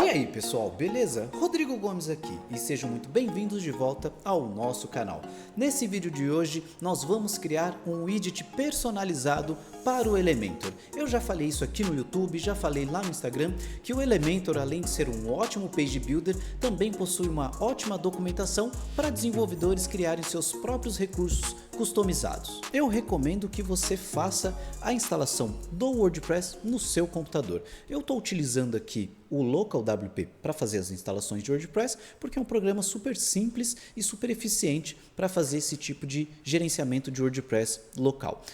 E aí pessoal, beleza? Rodrigo Gomes aqui e sejam muito bem-vindos de volta ao nosso canal. Nesse vídeo de hoje nós vamos criar um widget personalizado para o Elementor. Eu já falei isso aqui no YouTube, já falei lá no Instagram que o Elementor, além de ser um ótimo page builder, também possui uma ótima documentação para desenvolvedores criarem seus próprios recursos customizados. Eu recomendo que você faça a instalação do WordPress no seu computador. Eu estou utilizando aqui o LocalWP para fazer as instalações de WordPress, porque é um programa super simples e super eficiente para fazer esse tipo de gerenciamento de WordPress local.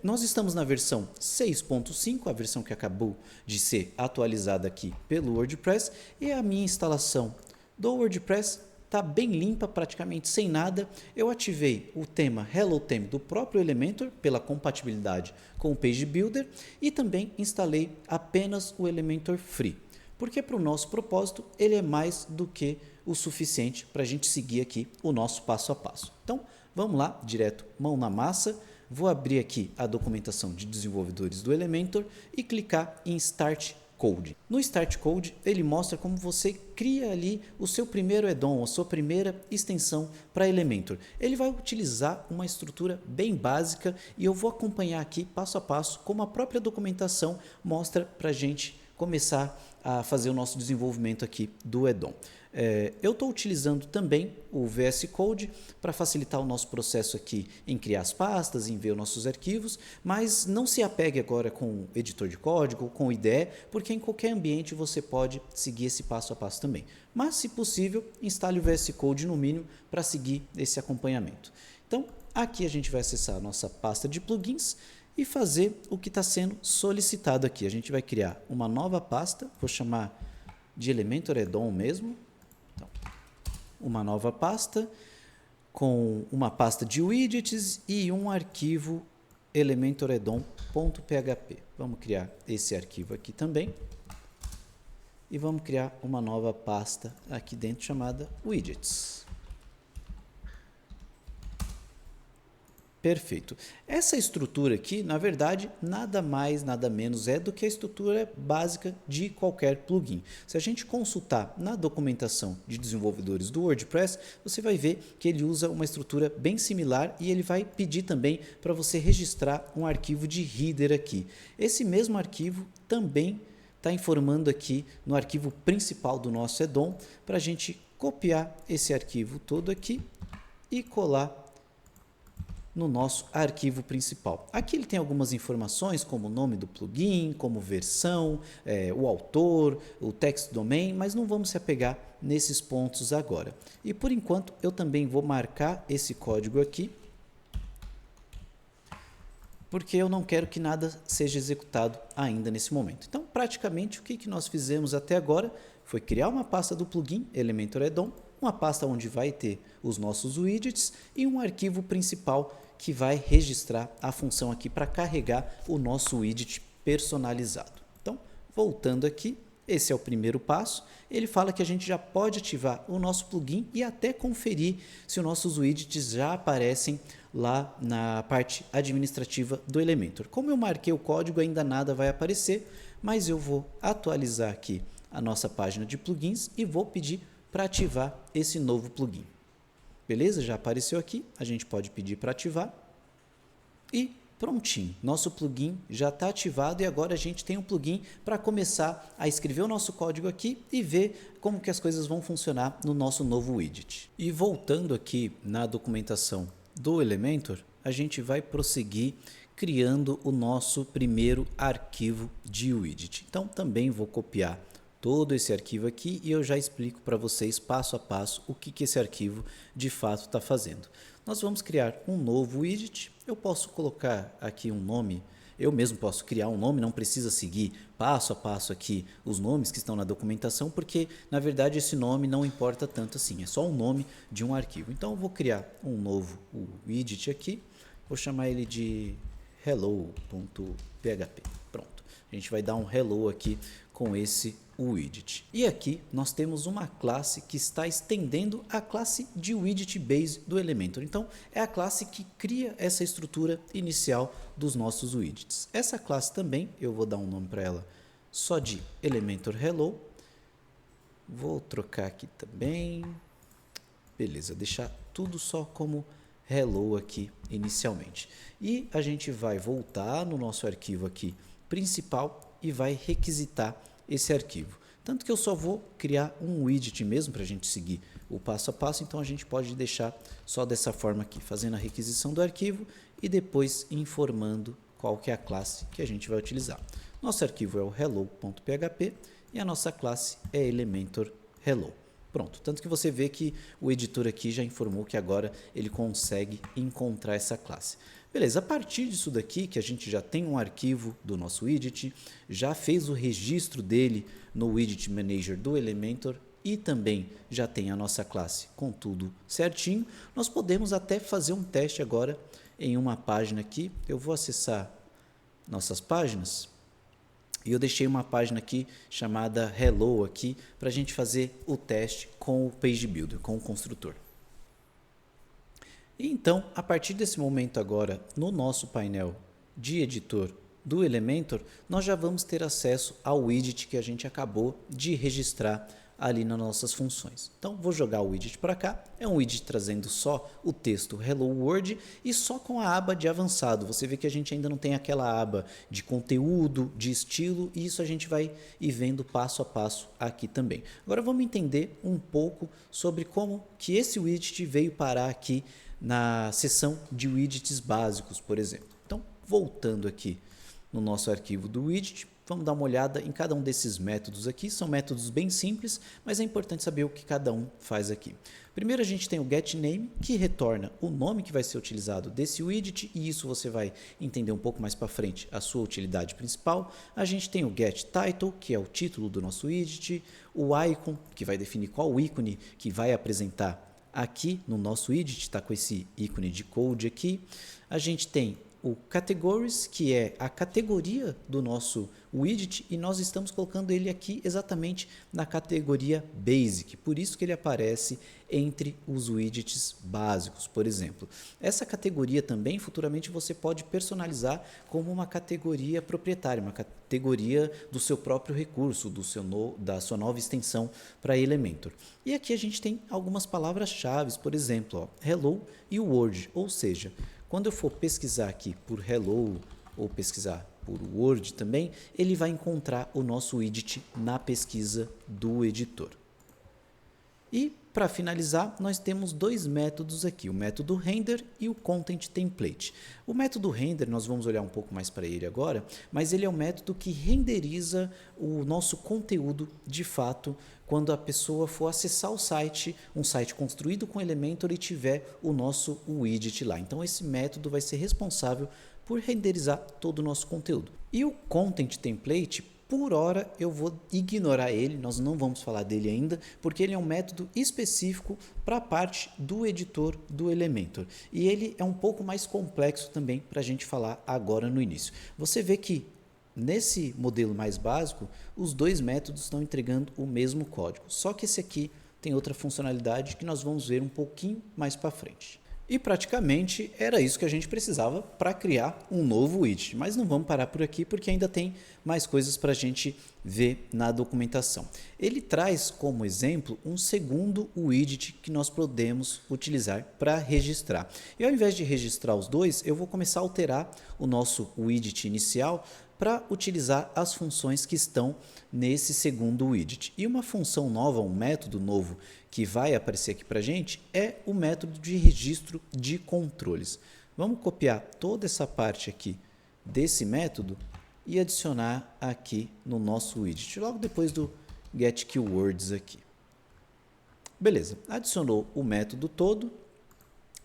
Nós estamos na versão 6.5, a versão que acabou de ser atualizada aqui pelo WordPress, e a minha instalação do WordPress está bem limpa, praticamente sem nada. Eu ativei o tema Hello Theme do próprio Elementor pela compatibilidade com o Page Builder e também instalei apenas o Elementor Free, porque para o nosso propósito ele é mais do que o suficiente para a gente seguir aqui o nosso passo a passo. Então vamos lá, direto mão na massa. Vou abrir aqui a documentação de desenvolvedores do Elementor e clicar em Start Code. No Start Code ele mostra como você cria ali o seu primeiro add-on, a sua primeira extensão para Elementor. Ele vai utilizar uma estrutura bem básica e eu vou acompanhar aqui passo a passo como a própria documentação mostra para a gente começar a fazer o nosso desenvolvimento aqui do add-on. Eu estou utilizando também o VS Code para facilitar o nosso processo aqui em criar as pastas, em ver os nossos arquivos, mas não se apegue agora com o editor de código ou com o IDE, porque em qualquer ambiente você pode seguir esse passo a passo também. Mas, se possível, instale o VS Code no mínimo para seguir esse acompanhamento. Então, aqui a gente vai acessar a nossa pasta de plugins e fazer o que está sendo solicitado aqui. A gente vai criar uma nova pasta, vou chamar de Elementor Add-on mesmo. Então, uma nova pasta com uma pasta de widgets e um arquivo Elementor Add-on.php. Vamos criar esse arquivo aqui também e vamos criar uma nova pasta aqui dentro chamada widgets. Perfeito. Essa estrutura aqui, na verdade, nada mais, nada menos é do que a estrutura básica de qualquer plugin. Se a gente consultar na documentação de desenvolvedores do WordPress, você vai ver que ele usa uma estrutura bem similar e ele vai pedir também para você registrar um arquivo de header aqui. Esse mesmo arquivo também está informando aqui no arquivo principal do nosso add-on para a gente copiar esse arquivo todo aqui e colar no nosso arquivo principal. Aqui ele tem algumas informações como o nome do plugin, como versão, o autor, o text domain, mas não vamos se apegar nesses pontos agora. E por enquanto eu também vou marcar esse código aqui, porque eu não quero que nada seja executado ainda nesse momento. Então, praticamente, o que nós fizemos até agora foi criar uma pasta do plugin Elementor Add-on, uma pasta onde vai ter os nossos widgets e um arquivo principal que vai registrar a função aqui para carregar o nosso widget personalizado. Então, voltando aqui, esse é o primeiro passo. Ele fala que a gente já pode ativar o nosso plugin e até conferir se os nossos widgets já aparecem lá na parte administrativa do Elementor. Como eu marquei o código, ainda nada vai aparecer, mas eu vou atualizar aqui a nossa página de plugins e vou pedir para ativar esse novo plugin. Beleza? Já apareceu aqui, a gente pode pedir para ativar e prontinho, nosso plugin já está ativado e agora a gente tem um plugin para começar a escrever o nosso código aqui e ver como que as coisas vão funcionar no nosso novo widget. E voltando aqui na documentação do Elementor, a gente vai prosseguir criando o nosso primeiro arquivo de widget. Então também vou copiar todo esse arquivo aqui e eu já explico para vocês passo a passo o que esse arquivo de fato está fazendo. Nós vamos criar um novo widget. Eu posso colocar aqui um nome, eu mesmo posso criar um nome, não precisa seguir passo a passo aqui os nomes que estão na documentação, porque na verdade esse nome não importa tanto assim, é só o nome de um arquivo. Então eu vou criar um novo widget aqui, vou chamar ele de hello.php. Pronto, a gente vai dar um hello aqui com esse widget. E aqui nós temos uma classe que está estendendo a classe de widget base do Elementor. Então é a classe que cria essa estrutura inicial dos nossos widgets. Essa classe também eu vou dar um nome para ela só de Elementor Hello Vou trocar aqui também. Beleza, deixar tudo só como hello aqui inicialmente. E a gente vai voltar no nosso arquivo aqui principal e vai requisitar esse arquivo. Tanto que eu só vou criar um widget mesmo para a gente seguir o passo a passo, então a gente pode deixar só dessa forma aqui, fazendo a requisição do arquivo e depois informando qual que é a classe que a gente vai utilizar. Nosso arquivo é o hello.php e a nossa classe é Elementor Hello. Pronto, tanto que você vê que o editor aqui já informou que agora ele consegue encontrar essa classe. Beleza, a partir disso daqui, que a gente já tem um arquivo do nosso widget, já fez o registro dele no Widget Manager do Elementor e também já tem a nossa classe com tudo certinho, nós podemos até fazer um teste agora em uma página aqui. Eu vou acessar nossas páginas e eu deixei uma página aqui chamada Hello aqui para a gente fazer o teste com o Page Builder, com o construtor. E então, a partir desse momento agora, no nosso painel de editor do Elementor, nós já vamos ter acesso ao widget que a gente acabou de registrar ali nas nossas funções. Então, vou jogar o widget para cá. É um widget trazendo só o texto Hello World e só com a aba de avançado. Você vê que a gente ainda não tem aquela aba de conteúdo, de estilo, e isso a gente vai ir vendo passo a passo aqui também. Agora vamos entender um pouco sobre como que esse widget veio parar aqui na seção de widgets básicos, por exemplo. Então, voltando aqui no nosso arquivo do widget, vamos dar uma olhada em cada um desses métodos aqui. São métodos bem simples, mas é importante saber o que cada um faz aqui. Primeiro a gente tem o getName, que retorna o nome que vai ser utilizado desse widget, e isso você vai entender um pouco mais para frente, a sua utilidade principal. A gente tem o getTitle, que é o título do nosso widget, o icon, que vai definir qual ícone que vai apresentar aqui no nosso widget, está com esse ícone de code aqui. A gente tem o Categories, que é a categoria do nosso widget, e nós estamos colocando ele aqui exatamente na categoria Basic, por isso que ele aparece entre os widgets básicos, por exemplo. Essa categoria também, futuramente, você pode personalizar como uma categoria proprietária, uma categoria do seu próprio recurso, da sua nova extensão para Elementor. E aqui a gente tem algumas palavras-chave, por exemplo, ó, Hello e Word, ou seja, quando eu for pesquisar aqui por Hello ou pesquisar por Word também, ele vai encontrar o nosso widget na pesquisa do editor. E para finalizar, nós temos dois métodos aqui, o método render e o content template. O método render, nós vamos olhar um pouco mais para ele agora, mas ele é um método que renderiza o nosso conteúdo de fato quando a pessoa for acessar o site, um site construído com Elementor e tiver o nosso widget lá. Então esse método vai ser responsável por renderizar todo o nosso conteúdo. E o content template, por hora eu vou ignorar ele, nós não vamos falar dele ainda, porque ele é um método específico para a parte do editor do Elementor. E ele é um pouco mais complexo também para a gente falar agora no início. Você vê que nesse modelo mais básico, os dois métodos estão entregando o mesmo código, só que esse aqui tem outra funcionalidade que nós vamos ver um pouquinho mais para frente. E praticamente era isso que a gente precisava para criar um novo widget. Mas não vamos parar por aqui porque ainda tem mais coisas para a gente ver na documentação. Ele traz como exemplo um segundo widget que nós podemos utilizar para registrar. E ao invés de registrar os dois, eu vou começar a alterar o nosso widget inicial para utilizar as funções que estão nesse segundo widget. E uma função nova, um método novo que vai aparecer aqui para a gente é o método de registro de controles. Vamos copiar toda essa parte aqui desse método e adicionar aqui no nosso widget, logo depois do getKeywords aqui. Beleza, adicionou o método todo.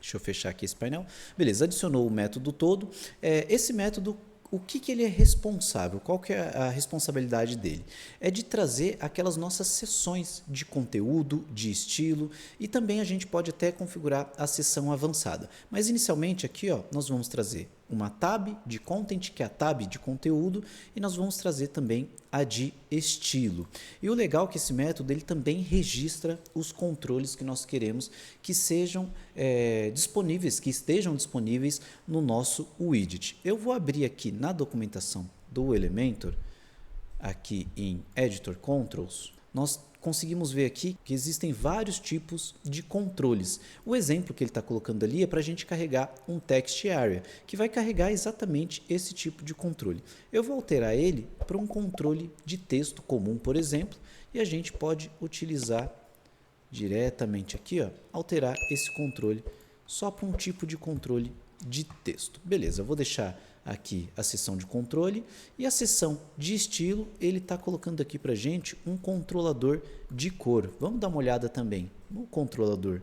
Deixa eu fechar aqui esse painel. Beleza, adicionou o método todo. Esse método, o que ele é responsável? Qual que é a responsabilidade dele? É de trazer aquelas nossas seções de conteúdo, de estilo, e também a gente pode até configurar a seção avançada. Mas inicialmente aqui ó, nós vamos trazer uma tab de content, que é a tab de conteúdo, e nós vamos trazer também a de estilo. E o legal é que esse método ele também registra os controles que nós queremos que sejam disponíveis, que estejam disponíveis no nosso widget. Eu vou abrir aqui na documentação do Elementor, aqui em Editor Controls, nós conseguimos ver aqui que existem vários tipos de controles. O exemplo que ele está colocando ali é para a gente carregar um text area, que vai carregar exatamente esse tipo de controle. Eu vou alterar ele para um controle de texto comum, por exemplo, e a gente pode utilizar diretamente aqui, ó, alterar esse controle só para um tipo de controle de texto. Beleza, eu vou deixar aqui a seção de controle e a seção de estilo, ele está colocando aqui para a gente um controlador de cor. Vamos dar uma olhada também no controlador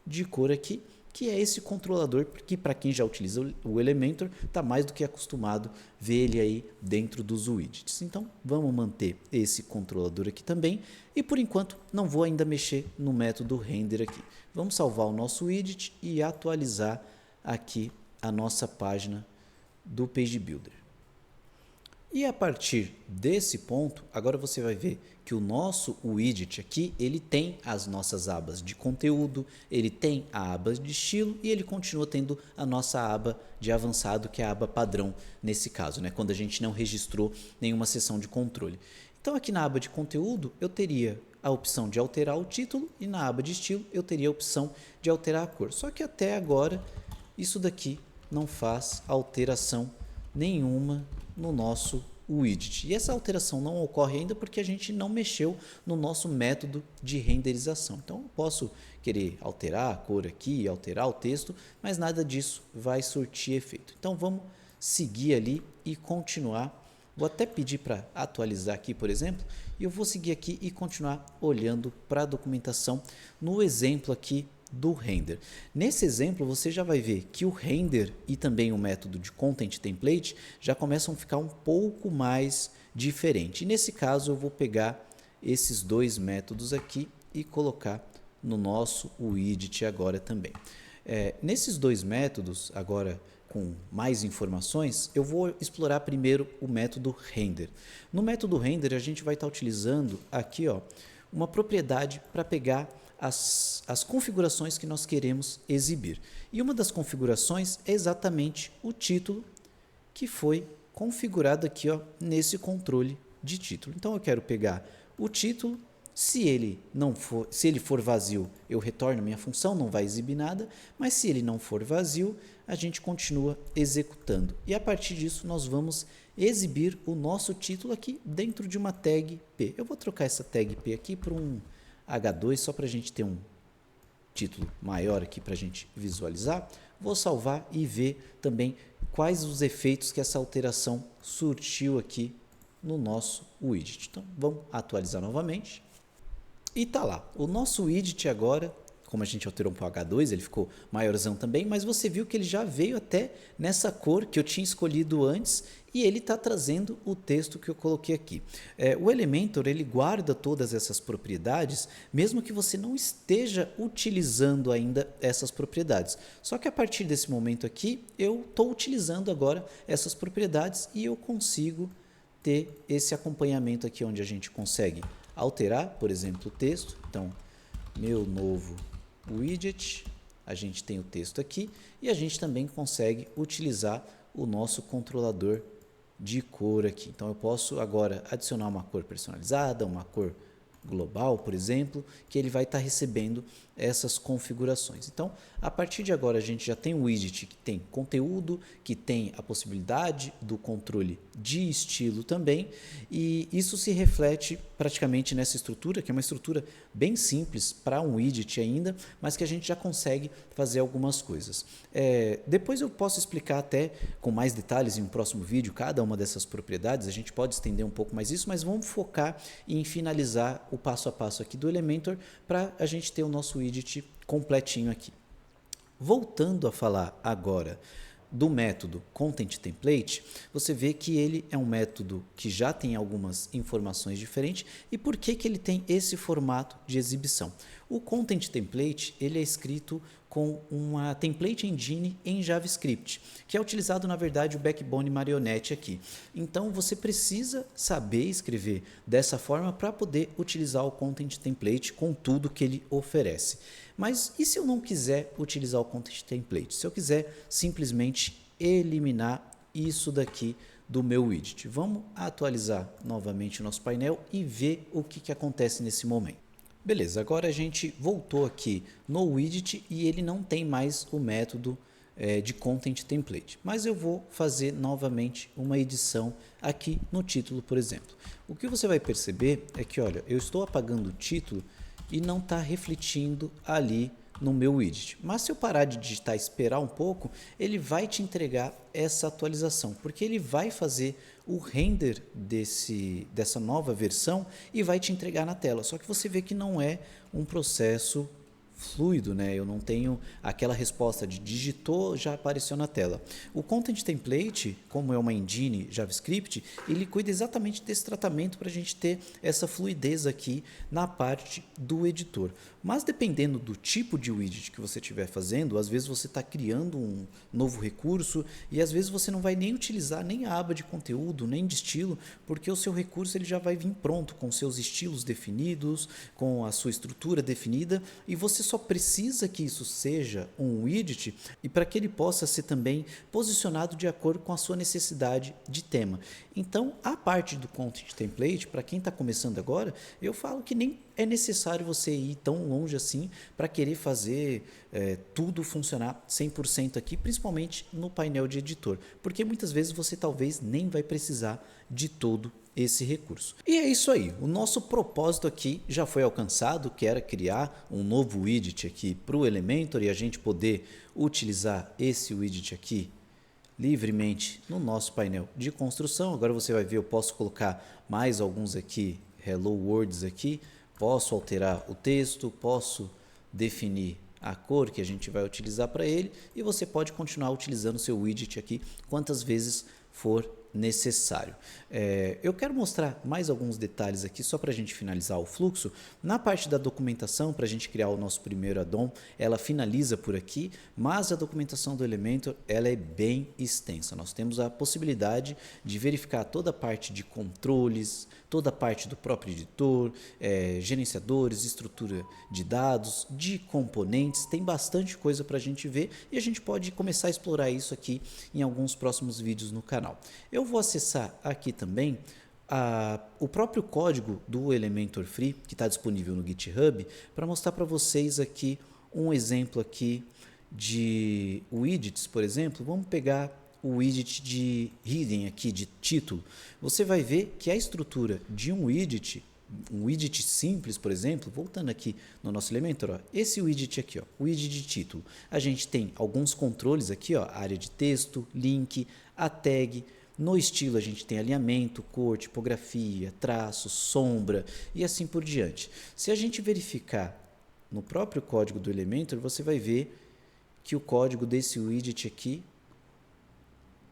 de cor aqui, que é esse controlador que, para quem já utiliza o Elementor, está mais do que acostumado ver ele aí dentro dos widgets. Então, vamos manter esse controlador aqui também e, por enquanto, não vou ainda mexer no método render aqui. Vamos salvar o nosso widget e atualizar aqui a nossa página do Page Builder. E a partir desse ponto, agora você vai ver que o nosso widget aqui, ele tem as nossas abas de conteúdo, ele tem a aba de estilo e ele continua tendo a nossa aba de avançado, que é a aba padrão nesse caso, né? Quando a gente não registrou nenhuma seção de controle. Então aqui na aba de conteúdo eu teria a opção de alterar o título e na aba de estilo eu teria a opção de alterar a cor. Só que até agora isso daqui não faz alteração nenhuma no nosso widget. E essa alteração não ocorre ainda porque a gente não mexeu no nosso método de renderização. Então, eu posso querer alterar a cor aqui, alterar o texto, mas nada disso vai surtir efeito. Então, vamos seguir ali e continuar. Vou até pedir para atualizar aqui, por exemplo, e eu vou seguir aqui e continuar olhando para a documentação no exemplo aqui do render. Nesse exemplo, você já vai ver que o render e também o método de content template já começam a ficar um pouco mais diferente. E nesse caso, eu vou pegar esses dois métodos aqui e colocar no nosso widget agora também. Nesses dois métodos, agora com mais informações, eu vou explorar primeiro o método render. No método render, a gente vai estar utilizando aqui, ó, uma propriedade para pegar as configurações que nós queremos exibir. E uma das configurações é exatamente o título que foi configurado aqui, ó, nesse controle de título. Então eu quero pegar o título, se ele for vazio, eu retorno minha função, não vai exibir nada, mas se ele não for vazio, a gente continua executando. E a partir disso nós vamos exibir o nosso título aqui dentro de uma tag P. Eu vou trocar essa tag P aqui para um H2 só para a gente ter um título maior aqui para a gente visualizar. Vou salvar e ver também quais os efeitos que essa alteração surtiu aqui no nosso widget. Então vamos atualizar novamente e tá lá. O nosso widget agora, como a gente alterou para o H2, ele ficou maiorzão também, mas você viu que ele já veio até nessa cor que eu tinha escolhido antes e ele está trazendo o texto que eu coloquei aqui. O Elementor, ele guarda todas essas propriedades, mesmo que você não esteja utilizando ainda essas propriedades. Só que a partir desse momento aqui, eu estou utilizando agora essas propriedades e eu consigo ter esse acompanhamento aqui, onde a gente consegue alterar, por exemplo, o texto. Então, meu novo widget, a gente tem o texto aqui e a gente também consegue utilizar o nosso controlador de cor aqui. Então eu posso agora adicionar uma cor personalizada, uma cor global, por exemplo, que ele vai estar recebendo essas configurações. Então, a partir de agora, a gente já tem um widget que tem conteúdo, que tem a possibilidade do controle de estilo também, e isso se reflete praticamente nessa estrutura, que é uma estrutura bem simples para um widget ainda, mas que a gente já consegue fazer algumas coisas. Depois eu posso explicar até com mais detalhes em um próximo vídeo cada uma dessas propriedades, a gente pode estender um pouco mais isso, mas vamos focar em finalizar o passo a passo aqui do Elementor para a gente ter o nosso widget completinho aqui. Voltando a falar agora do método Content Template, você vê que ele é um método que já tem algumas informações diferentes. E por que ele tem esse formato de exibição? O Content Template ele é escrito com uma template engine em JavaScript, que é utilizado, na verdade, o Backbone Marionette aqui. Então, você precisa saber escrever dessa forma para poder utilizar o Content Template com tudo que ele oferece. Mas e se eu não quiser utilizar o Content Template? Se eu quiser simplesmente eliminar isso daqui do meu widget. Vamos atualizar novamente o nosso painel e ver o que acontece nesse momento. Beleza, agora a gente voltou aqui no widget e ele não tem mais o método de Content Template. Mas eu vou fazer novamente uma edição aqui no título, por exemplo. O que você vai perceber é que, olha, eu estou apagando o título e não está refletindo ali no meu widget. Mas se eu parar de digitar e esperar um pouco, ele vai te entregar essa atualização, porque ele vai fazer o render dessa nova versão e vai te entregar na tela. Só que você vê que não é um processo fluido, né? Eu não tenho aquela resposta de digitou, já apareceu na tela. O Content Template, como é uma engine JavaScript, ele cuida exatamente desse tratamento para a gente ter essa fluidez aqui na parte do editor. Mas dependendo do tipo de widget que você estiver fazendo, às vezes você está criando um novo recurso e às vezes você não vai nem utilizar nem a aba de conteúdo, nem de estilo, porque o seu recurso ele já vai vir pronto, com seus estilos definidos, com a sua estrutura definida, e você só precisa que isso seja um widget e para que ele possa ser também posicionado de acordo com a sua necessidade de tema. Então, a parte do Content Template, para quem está começando agora, eu falo que nem é necessário você ir tão longe assim para querer fazer tudo funcionar 100% aqui, principalmente no painel de editor, porque muitas vezes você talvez nem vai precisar de todo esse recurso. E é isso aí, o nosso propósito aqui já foi alcançado, que era criar um novo widget aqui para o Elementor e a gente poder utilizar esse widget aqui livremente no nosso painel de construção. Agora você vai ver, eu posso colocar mais alguns aqui, Hello Words aqui, posso alterar o texto, posso definir a cor que a gente vai utilizar para ele e você pode continuar utilizando o seu widget aqui quantas vezes for necessário. Eu quero mostrar mais alguns detalhes aqui só para a gente finalizar o fluxo. Na parte da documentação, para a gente criar o nosso primeiro addon, ela finaliza por aqui, mas a documentação do Elementor ela é bem extensa. Nós temos a possibilidade de verificar toda a parte de controles, toda a parte do próprio editor, gerenciadores, estrutura de dados, de componentes, tem bastante coisa para a gente ver e a gente pode começar a explorar isso aqui em alguns próximos vídeos no canal. Eu vou acessar aqui também o próprio código do Elementor Free, que está disponível no GitHub, para mostrar para vocês aqui um exemplo aqui de widgets, por exemplo. Vamos pegar o widget de hidden aqui, de título. Você vai ver que a estrutura de um widget simples, por exemplo, voltando aqui no nosso Elementor, ó, esse widget aqui, ó, o widget de título, a gente tem alguns controles aqui, ó, área de texto, link, a tag. No estilo a gente tem alinhamento, cor, tipografia, traço, sombra e assim por diante. Se a gente verificar no próprio código do Elementor, você vai ver que o código desse widget aqui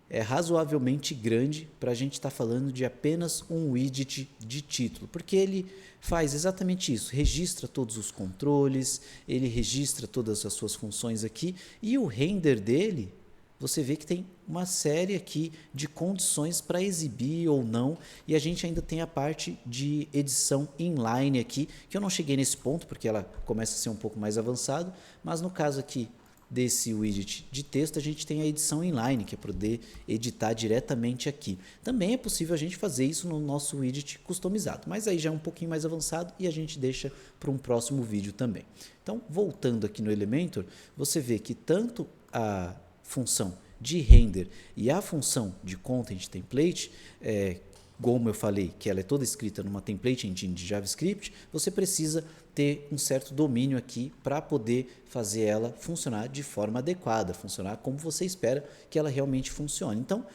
é razoavelmente grande para a gente estar falando de apenas um widget de título, porque ele faz exatamente isso, registra todos os controles, ele registra todas as suas funções aqui e o render dele, você vê que tem uma série aqui de condições para exibir ou não, e a gente ainda tem a parte de edição inline aqui, que eu não cheguei nesse ponto porque ela começa a ser um pouco mais avançado, mas no caso aqui desse widget de texto, a gente tem a edição inline, que é poder editar diretamente aqui. Também é possível a gente fazer isso no nosso widget customizado, mas aí já é um pouquinho mais avançado e a gente deixa para um próximo vídeo também. Então, voltando aqui no Elementor, você vê que tanto a função de render e a função de Content Template, como eu falei, que ela é toda escrita numa template engine de JavaScript, você precisa ter um certo domínio aqui para poder fazer ela funcionar de forma adequada, funcionar como você espera que ela realmente funcione. Então,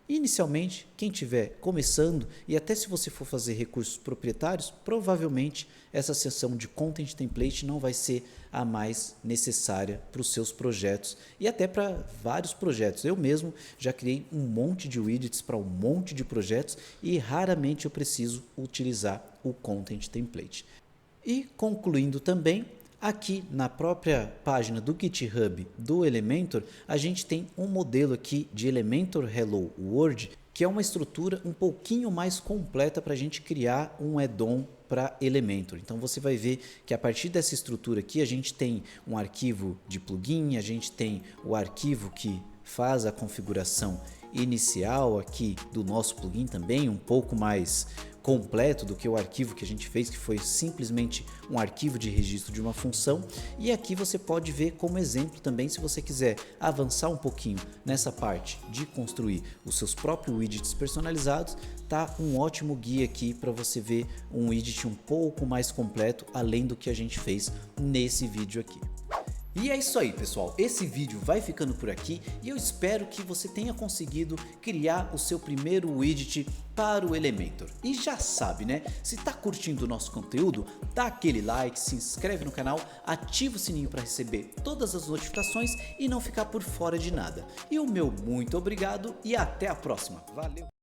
inicialmente, quem estiver começando, e até se você for fazer recursos proprietários, provavelmente essa seção de Content Template não vai ser a mais necessária para os seus projetos e até para vários projetos. Eu mesmo já criei um monte de widgets para um monte de projetos e raramente eu preciso utilizar o Content Template. E concluindo também, aqui na própria página do GitHub do Elementor, a gente tem um modelo aqui de Elementor Hello World, que é uma estrutura um pouquinho mais completa para a gente criar um add-on para Elementor. Então você vai ver que a partir dessa estrutura aqui a gente tem um arquivo de plugin, a gente tem o arquivo que faz a configuração inicial aqui do nosso plugin também, um pouco mais completo do que o arquivo que a gente fez, que foi simplesmente um arquivo de registro de uma função. E aqui você pode ver como exemplo também, se você quiser avançar um pouquinho nessa parte de construir os seus próprios widgets personalizados, tá um ótimo guia aqui para você ver um widget um pouco mais completo, além do que a gente fez nesse vídeo aqui. E é isso aí, pessoal, esse vídeo vai ficando por aqui e eu espero que você tenha conseguido criar o seu primeiro widget para o Elementor. E já sabe, né? Se tá curtindo o nosso conteúdo, dá aquele like, se inscreve no canal, ativa o sininho para receber todas as notificações e não ficar por fora de nada. E o meu muito obrigado e até a próxima. Valeu!